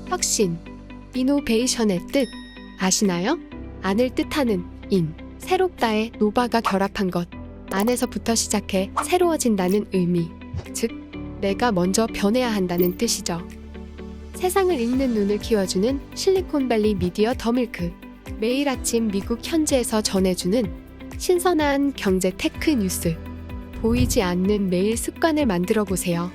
혁신, 이노베이션의 뜻 아시나요? 안을 뜻하는 인, 새롭다의 노바가 결합한 것, 안에서부터 시작해 새로워진다는 의미, 즉 내가 먼저 변해야 한다는 뜻이죠. 세상을 읽는 눈을 키워주는 실리콘밸리 미디어 더밀크, 매일 아침 미국 현지에서 전해주는 신선한 경제 테크 뉴스, 보이지 않는 매일 습관을 만들어 보세요.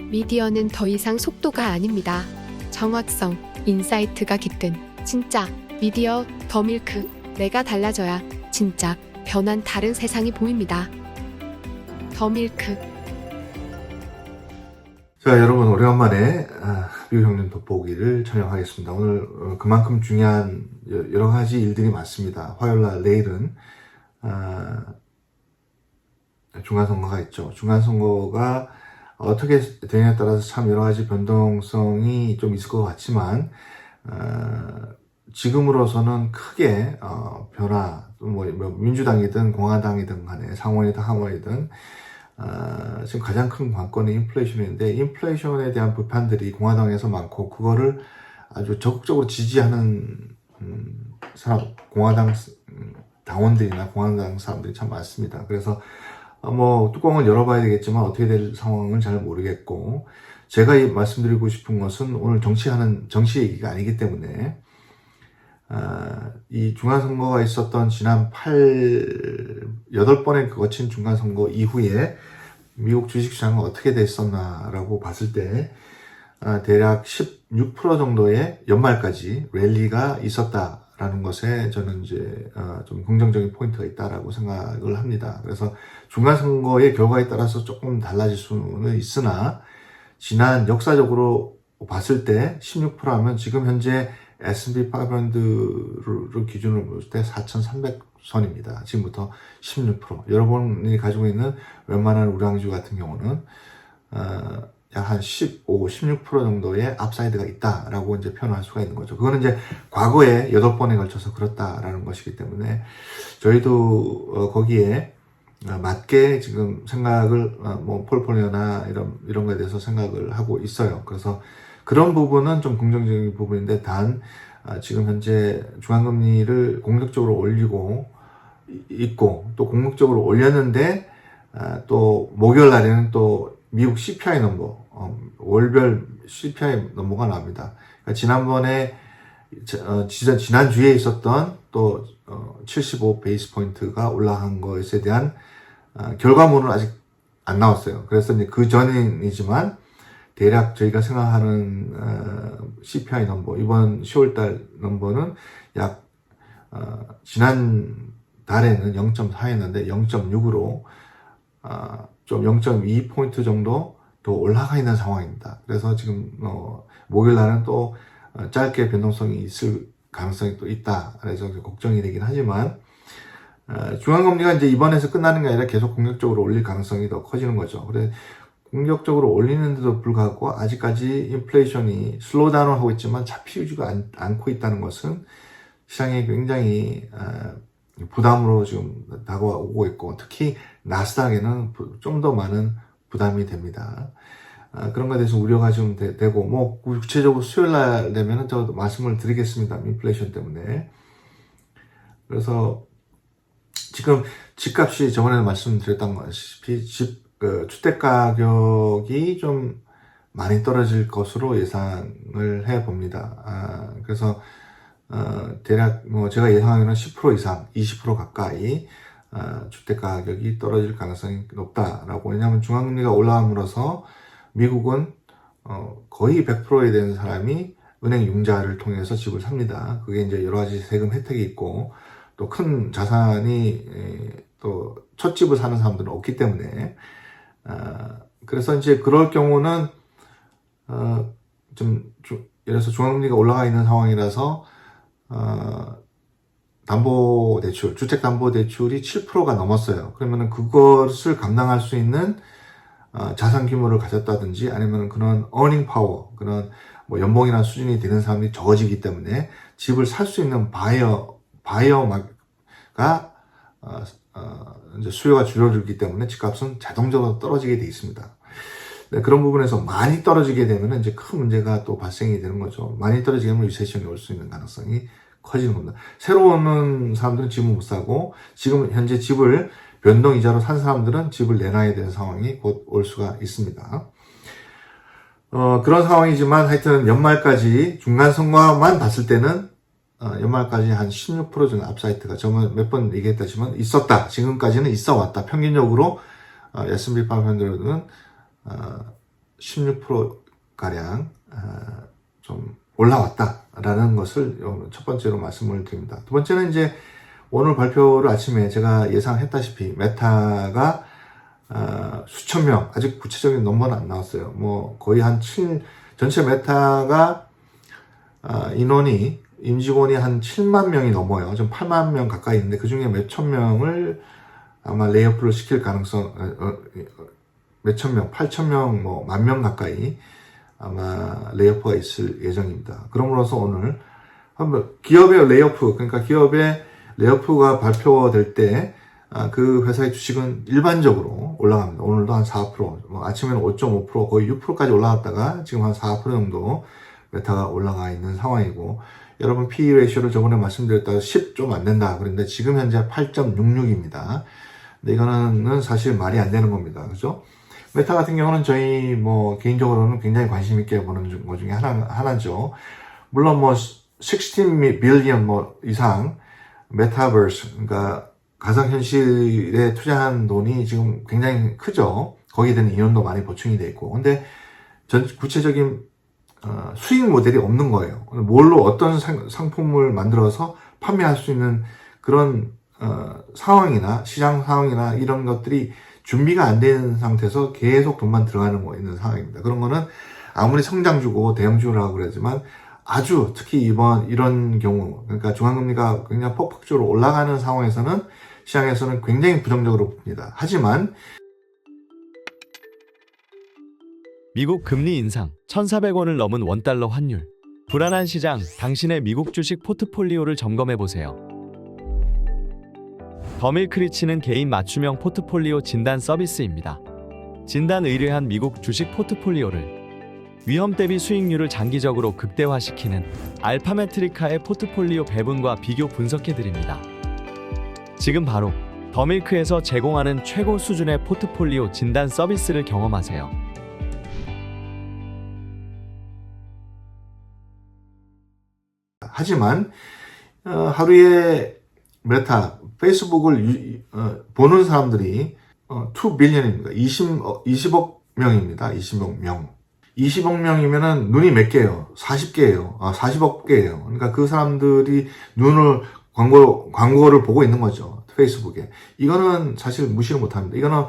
미디어는 더 이상 속도가 아닙니다. 정확성, 인사이트가 깃든 진짜 미디어 더밀크, 내가 달라져야 진짜 변한 다른 세상이 보입니다. 더밀크. 자, 여러분 오래간만에 미국 형님 돋보기를 촬영하겠습니다. 오늘 그만큼 중요한 여러 가지 일들이 많습니다. 화요일날 내일은 중간선거가 있죠. 중간선거가 어떻게 되느냐에 따라서 참 여러 가지 변동성이 좀 있을 것 같지만 지금으로서는 크게 변화, 뭐 민주당이든 공화당이든 간에 상원이든 하원이든 지금 가장 큰 관건은 인플레이션인데, 인플레이션에 대한 비판들이 공화당에서 많고 그거를 아주 적극적으로 지지하는 사람, 공화당 당원들이나 공화당 사람들이 참 많습니다. 그래서 뭐 뚜껑을 열어봐야 되겠지만 어떻게 될 상황은 잘 모르겠고, 제가 말씀드리고 싶은 것은 오늘 정치 얘기가 아니기 때문에 이 중간선거가 있었던 지난 8번의 거친 중간선거 이후에 미국 주식시장은 어떻게 됐었나라고 봤을 때 대략 16% 정도의 연말까지 랠리가 있었다라는 것에 저는 이제 좀 긍정적인 포인트가 있다라고 생각을 합니다. 그래서 중간선거의 결과에 따라서 조금 달라질 수는 있으나 지난 역사적으로 봤을 때 16%하면 지금 현재 S&P 500를 기준으로 볼 때 4,300선입니다. 지금부터 16%. 여러분이 가지고 있는 웬만한 우량주 같은 경우는 약 한 15, 16% 정도의 업사이드가 있다라고 이제 표현할 수가 있는 거죠. 그거는 이제 과거에 8번에 걸쳐서 그렇다라는 것이기 때문에 저희도 거기에 맞게 지금 생각을 뭐 폴폴리오나 이런 거에 대해서 생각을 하고 있어요. 그래서 그런 부분은 좀 긍정적인 부분인데, 단 지금 현재 중앙금리를 공격적으로 올리고 있고 또 공격적으로 올렸는데 또 목요일 날에는 또 미국 CPI 넘버, 월별 CPI 넘버가 나옵니다. 그러니까 지난번에 지난주에 있었던 또 75 베이스 포인트가 올라간 것에 대한 결과물은 아직 안 나왔어요. 그래서 이제 그 전이지만 대략 저희가 생각하는 CPI 넘버, 이번 10월달 넘버는 약 지난 달에는 0.4였는데 0.6으로 좀 0.2포인트 정도 더 올라가 있는 상황입니다. 그래서 지금 목요일날은 또 짧게 변동성이 있을 가능성이 또 있다. 그래서 걱정이 되긴 하지만 중앙금리가 이제 이번에서 끝나는 게 아니라 계속 공격적으로 올릴 가능성이 더 커지는 거죠. 그래서 공격적으로 올리는데도 불구하고 아직까지 인플레이션이 슬로우다운을 하고 있지만 잡히지가 않고 있다는 것은 시장에 굉장히 부담으로 지금 다가오고 있고, 특히 나스닥에는 좀 더 많은 부담이 됩니다. 그런 것에 대해서 우려가 좀 되고, 뭐 구체적으로 수요일 날 되면은 저 말씀을 드리겠습니다. 인플레이션 때문에. 그래서 지금 집값이 저번에 말씀드렸던 것이피 주택 가격이 좀 많이 떨어질 것으로 예상을 해 봅니다. 그래서 대략 뭐 제가 예상하기로는 10% 이상, 20% 가까이 주택 가격이 떨어질 가능성이 높다라고. 왜냐하면 중앙금리가 올라감으로써 미국은 거의 100%에 대한 사람이 은행 융자를 통해서 집을 삽니다. 그게 이제 여러 가지 세금 혜택이 있고 또 큰 자산이 또 첫 집을 사는 사람들은 없기 때문에 그래서 이제 그럴 경우는 예를 들어서 중앙금리가 올라가 있는 상황이라서 담보대출, 주택담보대출이 7%가 넘었어요. 그러면은 그것을 감당할 수 있는 자산 규모를 가졌다든지 아니면 그런 어닝 파워, 그런 뭐 연봉이나 수준이 되는 사람이 적어지기 때문에 집을 살 수 있는 바이어가 이제 수요가 줄어들기 때문에 집값은 자동적으로 떨어지게 돼 있습니다. 그런 부분에서 많이 떨어지게 되면 이제 큰 문제가 또 발생이 되는 거죠. 많이 떨어지게 되면 리세션이 올 수 있는 가능성이 커지는 겁니다. 새로 오는 사람들은 집을 못 사고 지금 현재 집을 변동이자로 산 사람들은 집을 내놔야 되는 상황이 곧 올 수가 있습니다. 그런 상황이지만 하여튼 연말까지 중간 성과만 봤을 때는 연말까지 한 16% 정도 업사이트가 저는 몇 번 얘기했다지만 있었다. 지금까지는 있어 왔다. 평균적으로 S&P 500는 16%가량 좀 올라왔다라는 것을 첫 번째로 말씀을 드립니다. 두 번째는 이제 오늘 발표를 아침에 제가 예상했다시피 메타가 수천 명, 아직 구체적인 넘버는 안 나왔어요. 뭐 거의 전체 메타가 임직원이 한 7만 명이 넘어요. 좀 8만 명 가까이 있는데 그 중에 몇천 명을 아마 레이오프를 시킬 가능성, 몇천 명, 8천 명, 뭐, 10,000명 가까이 아마 레이오프가 있을 예정입니다. 그럼으로써 오늘 한번 기업의 레이오프, 그러니까 기업의 레이오프가 발표될 때 그 회사의 주식은 일반적으로 올라갑니다. 오늘도 한 4%, 뭐 아침에는 5.5%, 거의 6%까지 올라갔다가 지금 한 4% 정도 메타가 올라가 있는 상황이고, 여러분 PE 레이쇼를 저번에 말씀드렸다가 10 좀 안 된다 그랬는데 지금 현재 8.66입니다. 근데 이거는 사실 말이 안 되는 겁니다. 그죠? 메타 같은 경우는 저희 뭐 개인적으로는 굉장히 관심 있게 보는 것 중에 하나죠. 물론 뭐 16 빌리언 뭐 이상 메타버스, 그러니까 가상현실에 투자한 돈이 지금 굉장히 크죠. 거기에 대한 인원도 많이 보충이 돼 있고. 근데 구체적인 수익 모델이 없는 거예요. 뭘로 어떤 상품을 만들어서 판매할 수 있는 그런 상황이나 시장 상황이나 이런 것들이 준비가 안 된 상태에서 계속 돈만 들어가는 거 있는 상황입니다. 그런 거는 아무리 성장주고 대형주라고 그러지만 아주 특히 이런 경우, 그러니까 중앙금리가 굉장히 폭발적으로 올라가는 상황에서는 시장에서는 굉장히 부정적으로 봅니다. 하지만 미국 금리 인상, 1,400원을 넘은 원달러 환율. 불안한 시장, 당신의 미국 주식 포트폴리오를 점검해보세요. 더밀크리치는 개인 맞춤형 포트폴리오 진단 서비스입니다. 진단 의뢰한 미국 주식 포트폴리오를 위험 대비 수익률을 장기적으로 극대화시키는 알파메트리카의 포트폴리오 배분과 비교 분석해드립니다. 지금 바로 더밀크에서 제공하는 최고 수준의 포트폴리오 진단 서비스를 경험하세요. 하지만 하루에 메타, 페이스북을 보는 사람들이 2 빌리언입니다. 20억 명입니다. 20억 명. 20억 명이면은 눈이 몇 개예요? 40개예요. 40억 개예요. 그러니까 그 사람들이 광고를 보고 있는 거죠. 페이스북에. 이거는 사실 무시를 못 합니다. 이거는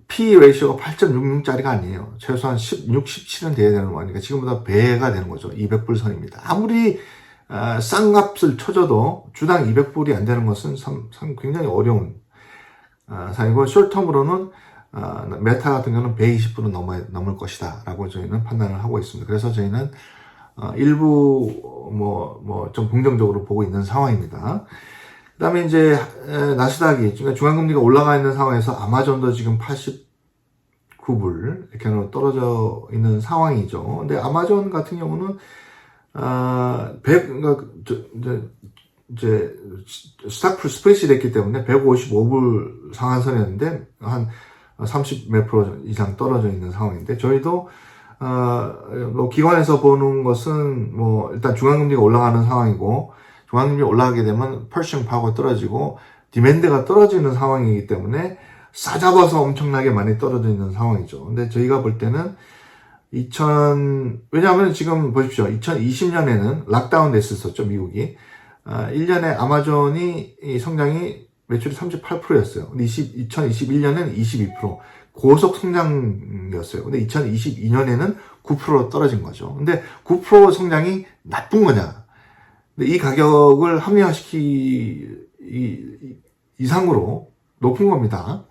P 레이쇼가 8.66짜리가 아니에요. 최소한 16, 17은 돼야 되는 거니까 지금보다 배가 되는 거죠. 200불 선입니다. 아무리 싼 값을 쳐줘도 주당 200불이 안 되는 것은 굉장히 어려운 상이고, 숏텀으로는 메타 같은 경우는 120불은 넘을 것이다 라고 저희는 판단을 하고 있습니다. 그래서 저희는 일부 좀 긍정적으로 보고 있는 상황입니다. 그 다음에 이제 나스닥이 중앙금리가 올라가 있는 상황에서 아마존도 지금 89불 이렇게 떨어져 있는 상황이죠. 근데 아마존 같은 경우는 이제 스탁 스프레시 됐기 때문에 155불 상한선이었는데 한 30 몇 프로 이상 떨어져 있는 상황인데, 저희도 뭐 기관에서 보는 것은 뭐 일단 중앙금리가 올라가는 상황이고, 중앙금리 올라가게 되면 퍼싱 파워가 떨어지고 디맨드가 떨어지는 상황이기 때문에 싸잡아서 엄청나게 많이 떨어져 있는 상황이죠. 근데 저희가 볼 때는 왜냐하면 지금 보십시오. 2020년에는 락다운 됐었죠, 미국이. 1년에 아마존이 성장이 매출이 38%였어요. 근데 2021년에는 22%. 고속 성장이었어요. 근데 2022년에는 9% 떨어진 거죠. 근데 9% 성장이 나쁜 거냐? 근데 이 가격을 이상으로 높은 겁니다.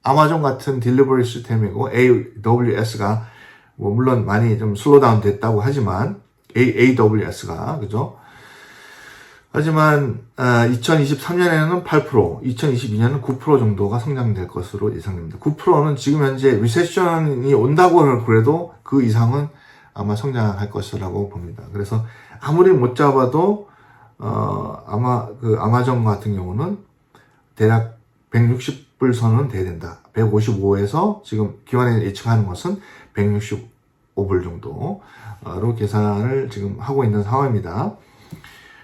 아마존 같은 딜리버리 시스템이고, AWS가 뭐 물론 많이 좀 슬로다운 됐다고 하지만 AWS가 그죠? 하지만 2023년에는 8%, 2022년은 9% 정도가 성장될 것으로 예상됩니다. 9%는 지금 현재 리세션이 온다고 그래도 그 이상은 아마 성장할 것이라고 봅니다. 그래서 아무리 못 잡아도 아마 그 아마존 같은 경우는 대략 160불 선은 돼야 된다. 155에서 지금 기관에 예측하는 것은 165불 정도로 계산을 지금 하고 있는 상황입니다.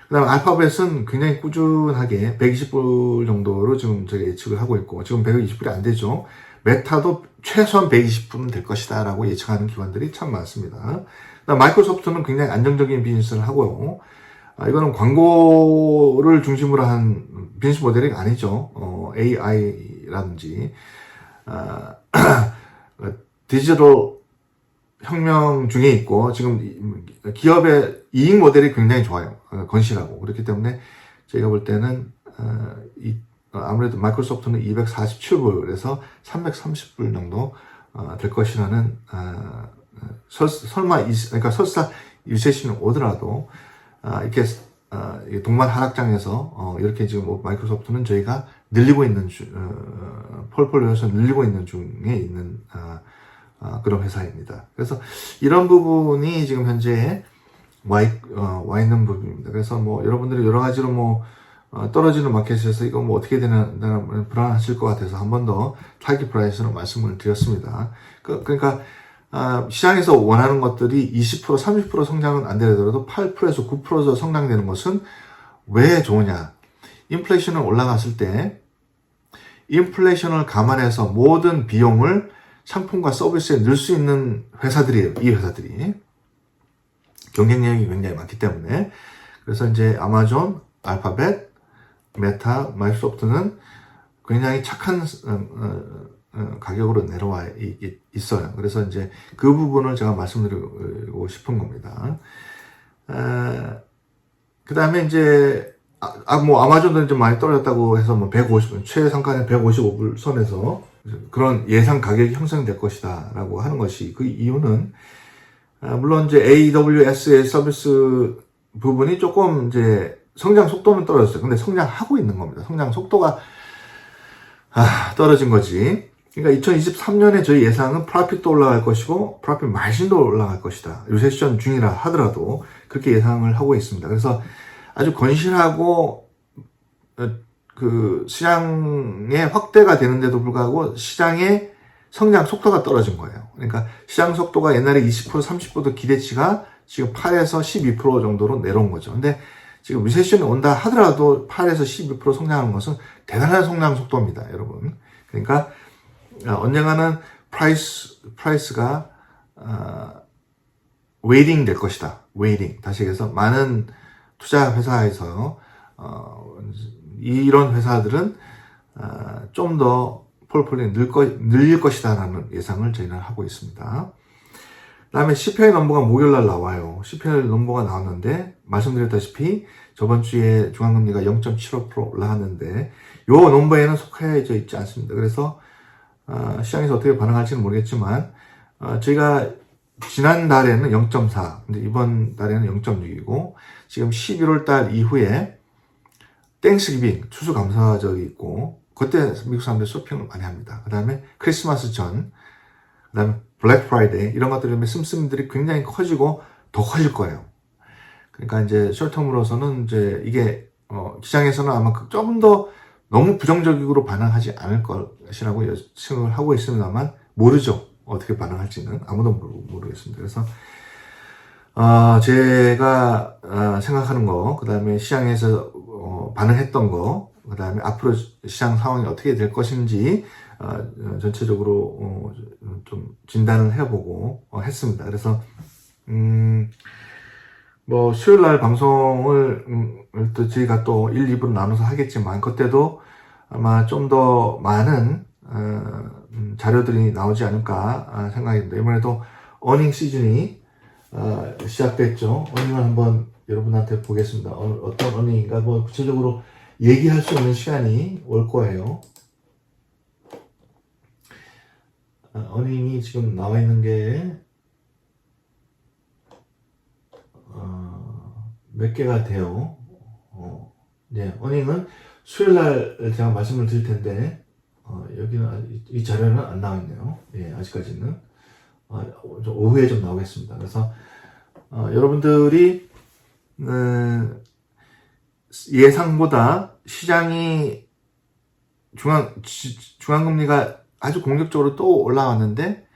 그 다음 알파벳은 굉장히 꾸준하게 120불 정도로 지금 저희 예측을 하고 있고, 지금 120불이 안 되죠. 메타도 최소한 120불은 될 것이다 라고 예측하는 기관들이 참 많습니다. 그다음 마이크로소프트는 굉장히 안정적인 비즈니스를 하고요. 이거는 광고를 중심으로 한 비즈니스 모델이 아니죠. AI라든지 디지털 혁명 중에 있고, 지금 기업의 이익 모델이 굉장히 좋아요. 건실하고. 그렇기 때문에 제가 볼 때는 아무래도 마이크로소프트는 247불에서 330불 정도 될 것이라는, 그러니까 설사 리세션이 오더라도 이렇게 동반 하락장에서 이렇게 지금 마이크로소프트는 저희가 늘리고 있는 폴폴리오에서 늘리고 있는 중에 있는 그런 회사입니다. 그래서 이런 부분이 지금 현재 와 있는 부분입니다. 그래서 뭐 여러분들이 여러 가지로 떨어지는 마켓에서 이거 어떻게 되나 불안하실 것 같아서 한 번 더 타깃 프라이스로 말씀을 드렸습니다. 그러니까 시장에서 원하는 것들이 20%, 30% 성장은 안 되더라도 8%에서 9% 성장되는 것은 왜 좋으냐? 인플레이션이 올라갔을 때 인플레이션을 감안해서 모든 비용을 상품과 서비스에 넣을 수 있는 회사들이에요. 이 회사들이. 경쟁력이 굉장히 많기 때문에. 그래서 이제 아마존, 알파벳, 메타, 마이크로소프트는 굉장히 착한 가격으로 내려와 있어요. 그래서 이제 그 부분을 제가 말씀드리고 싶은 겁니다. 그 다음에 이제 아마존도 이제 많이 떨어졌다고 해서 150, 최상가는 155불 선에서 그런 예상 가격이 형성될 것이다 라고 하는 것이, 그 이유는 물론 이제 AWS의 서비스 부분이 조금 이제 성장 속도는 떨어졌어요. 근데 성장하고 있는 겁니다. 성장 속도가 떨어진 거지. 그러니까 2023년에 저희 예상은 프로핏도 올라갈 것이고 프로핏 마진도 올라갈 것이다. 리세션 중이라 하더라도 그렇게 예상을 하고 있습니다. 그래서 아주 건실하고 그 시장의 확대가 되는데도 불구하고 시장의 성장 속도가 떨어진 거예요. 그러니까 시장 속도가 옛날에 20%, 30% 기대치가 지금 8에서 12% 정도로 내려온 거죠. 근데 지금 리세션이 온다 하더라도 8에서 12% 성장하는 것은 대단한 성장 속도입니다, 여러분. 그러니까 언젠가는 프라이스가 웨이팅 될 것이다. 웨이팅. 다시 얘기해서 많은 투자 회사에서 이런 회사들은 좀 더 폴폴리 늘릴 것이다라는 예상을 저희는 하고 있습니다. 그다음에 CPI 넘버가 목요일날 나와요. CPI 넘버가 나왔는데 말씀드렸다시피 저번 주에 중앙금리가 0.75% 올라갔는데 요 넘버에는 속해져 있지 않습니다. 그래서 시장에서 어떻게 반응할지는 모르겠지만 저희가 지난 달에는 0.4, 근데 이번 달에는 0.6이고 지금 11월 달 이후에 땡스기빙 추수감사절이 있고 그때 미국 사람들이 쇼핑을 많이 합니다. 그 다음에 크리스마스 전, 그 다음에 블랙 프라이데이 이런 것들 때문에 씀씀이들이 굉장히 커지고 더 커질 거예요. 그러니까 이제 숏텀으로서는 이제 이게 시장에서는 아마 조금 더 너무 부정적으로 반응하지 않을 것이라고 예측을 하고 있습니다만 모르죠. 어떻게 반응할지는 아무도 모르겠습니다. 그래서 제가 생각하는 거, 그 다음에 시장에서 반응했던 거, 그 다음에 앞으로 시장 상황이 어떻게 될 것인지 전체적으로 좀 진단을 해보고 했습니다. 그래서 수요일 날 방송을 또 저희가 또 1, 2부로 나눠서 하겠지만 그때도 아마 좀 더 많은 자료들이 나오지 않을까 생각합니다. 이번에도 어닝 시즌이 시작됐죠. 어닝을 한번 여러분한테 보겠습니다. 어떤 어닝인가 구체적으로 얘기할 수 있는 시간이 올 거예요. 어닝이 지금 나와 있는 게 몇 개가 돼요. 어닝은 수요일 날 제가 말씀을 드릴 텐데, 여기는, 이 자료는 안 나와 있네요. 아직까지는. 오후에 좀 나오겠습니다. 그래서, 여러분들이, 예상보다 시장이 중앙금리가 아주 공격적으로 또 올라왔는데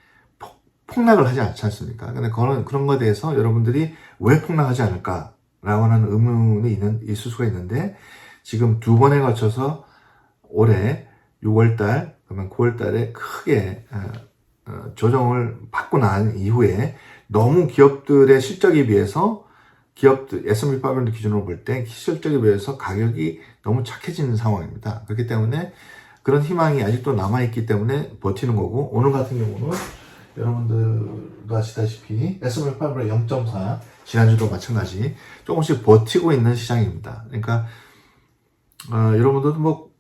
폭락을 하지 않지 않습니까? 근데 그런 거에 대해서 여러분들이 왜 폭락하지 않을까라고 하는 의문이 있을 수가 있는데, 지금 두 번에 걸쳐서 올해 6월달, 그러면 9월달에 크게 조정을 받고 난 이후에 너무 기업들의 실적에 비해서 기업들, S&P 500 기준으로 볼 때 실적에 비해서 가격이 너무 착해지는 상황입니다. 그렇기 때문에 그런 희망이 아직도 남아있기 때문에 버티는 거고, 오늘 같은 경우는 여러분들도 아시다시피 S&P 500 0.4, 지난주도 마찬가지 조금씩 버티고 있는 시장입니다. 그러니까 여러분들도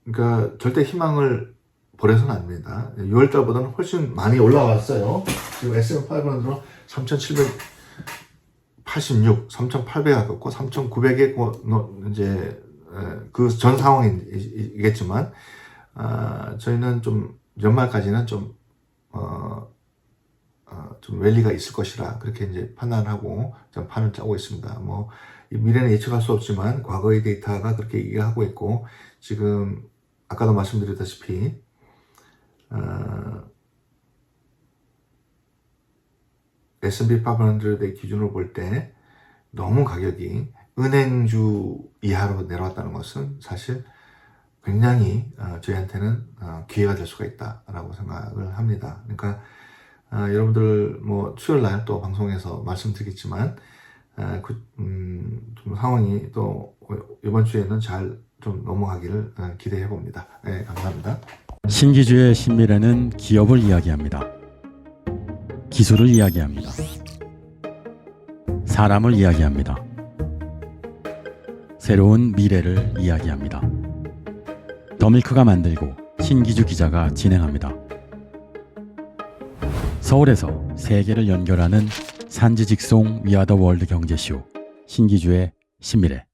그러니까 절대 희망을 버려서는 안 됩니다. 6월달보다는 훨씬 많이 올라왔어요. 지금 S&P 500으로 3,786, 3,800 가깝고 3,900에 이제 그 전 상황이겠지만, 저희는 좀 연말까지는 좀 랠리가 있을 것이라 그렇게 이제 판단하고 좀 판을 짜고 있습니다. 이 미래는 예측할 수 없지만 과거의 데이터가 그렇게 얘기하고 있고, 지금 아까도 말씀드렸다시피 S&P 500의 기준으로 볼 때 너무 가격이 은행주 이하로 내려왔다는 것은 사실 굉장히 저희한테는 기회가 될 수가 있다라고 생각을 합니다. 그러니까 여러분들 수요일 날 또 방송에서 말씀드리겠지만, 좀 상황이 또 이번 주에는 잘 좀 넘어가기를 기대해 봅니다. 네, 감사합니다. 신기주의 신미래는 기업을 이야기합니다. 기술을 이야기합니다. 사람을 이야기합니다. 새로운 미래를 이야기합니다. 더밀크가 만들고 신기주 기자가 진행합니다. 서울에서 세계를 연결하는 산지직송 위아더 월드 경제쇼 신기주의 신미래.